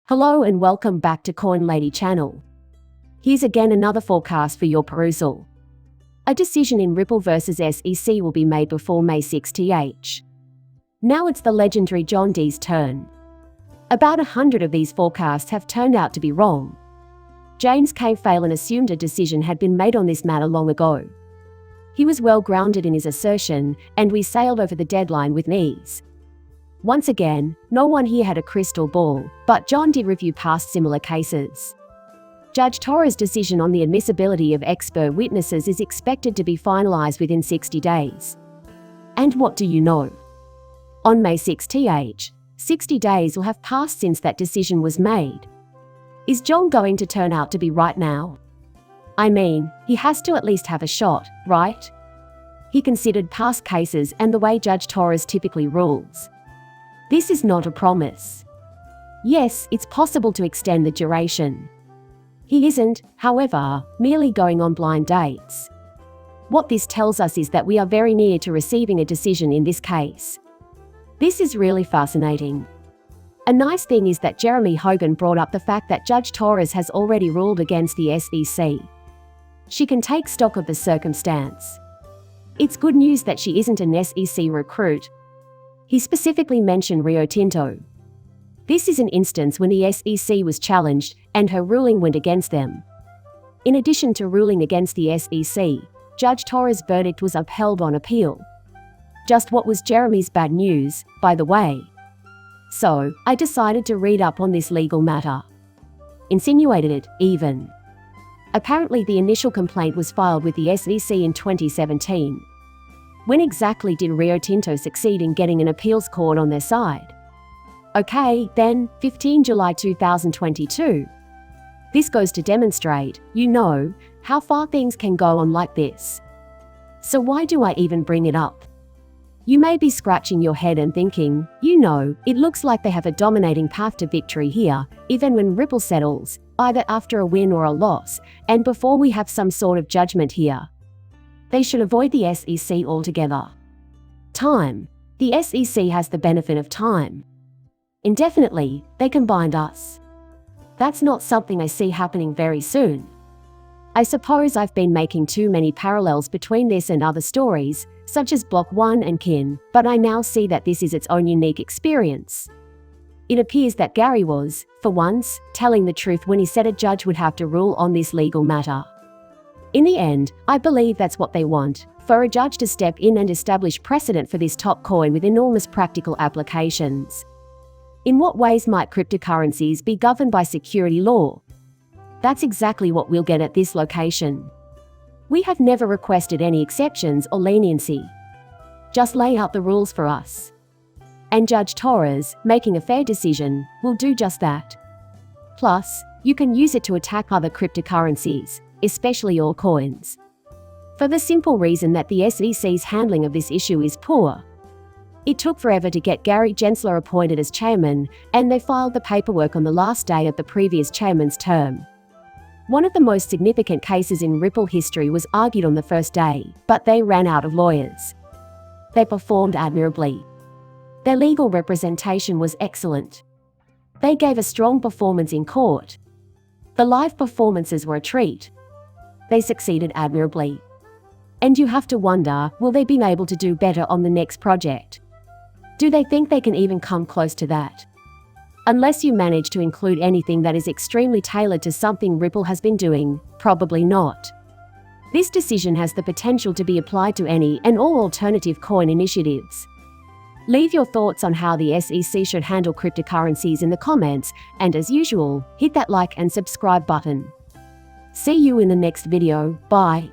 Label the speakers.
Speaker 1: Hello and welcome back to Coin Lady channel. Here's again another forecast for your perusal. A decision in Ripple vs SEC will be made before May 6th. Now it's the legendary John D's turn. About 100 of these forecasts have turned out to be wrong. James K. Phelan assumed a decision had been made on this matter long ago. He was well grounded in his assertion, and we sailed over the deadline with ease. Once again, no one here had a crystal ball, but John did review past similar cases. Judge Torres' decision on the admissibility of expert witnesses is expected to be finalized within 60 days. And what do you know? On May 6th, 60 days will have passed since that decision was made. Is John going to turn out to be right now? I mean, he has to at least have a shot, right? He considered past cases and the way Judge Torres typically rules. This is not a promise. Yes, it's possible to extend the duration. He isn't, however, merely going on blind dates. What this tells us is that we are very near to receiving a decision in this case. This is really fascinating. A nice thing is that Jeremy Hogan brought up the fact that Judge Torres has already ruled against the SEC. She can take stock of the circumstance. It's good news that she isn't an SEC recruit. He specifically mentioned Rio Tinto. This is an instance when the SEC was challenged, and her ruling went against them. In addition to ruling against the SEC, Judge Torres' verdict was upheld on appeal. Just what was Jeremy's bad news, by the way? So, I decided to read up on this legal matter. Insinuated it, even. Apparently the initial complaint was filed with the SEC in 2017. When exactly did Rio Tinto succeed in getting an appeals court on their side? Okay, then, 15 July 2022. This goes to demonstrate, how far things can go on like this. So why do I even bring it up? You may be scratching your head and thinking, it looks like they have a dominating path to victory here, even when Ripple settles, either after a win or a loss, and before we have some sort of judgment here. They should avoid the SEC altogether. Time. The SEC has the benefit of time. Indefinitely, they can bind us. That's not something I see happening very soon. I suppose I've been making too many parallels between this and other stories, such as Block 1 and Kin, but I now see that this is its own unique experience. It appears that Gary was, for once, telling the truth when he said a judge would have to rule on this legal matter. In the end, I believe that's what they want, for a judge to step in and establish precedent for this top coin with enormous practical applications. In what ways might cryptocurrencies be governed by security law? That's exactly what we'll get at this location. We have never requested any exceptions or leniency. Just lay out the rules for us. And Judge Torres, making a fair decision, will do just that. Plus, you can use it to attack other cryptocurrencies, especially altcoins. For the simple reason that the SEC's handling of this issue is poor. It took forever to get Gary Gensler appointed as chairman, and they filed the paperwork on the last day of the previous chairman's term. One of the most significant cases in Ripple history was argued on the first day, but they ran out of lawyers. They performed admirably. Their legal representation was excellent. They gave a strong performance in court. The live performances were a treat. They succeeded admirably. And you have to wonder, will they be able to do better on the next project? Do they think they can even come close to that? Unless you manage to include anything that is extremely tailored to something Ripple has been doing, probably not. This decision has the potential to be applied to any and all alternative coin initiatives. Leave your thoughts on how the SEC should handle cryptocurrencies in the comments, and as usual, hit that like and subscribe button. See you in the next video, bye.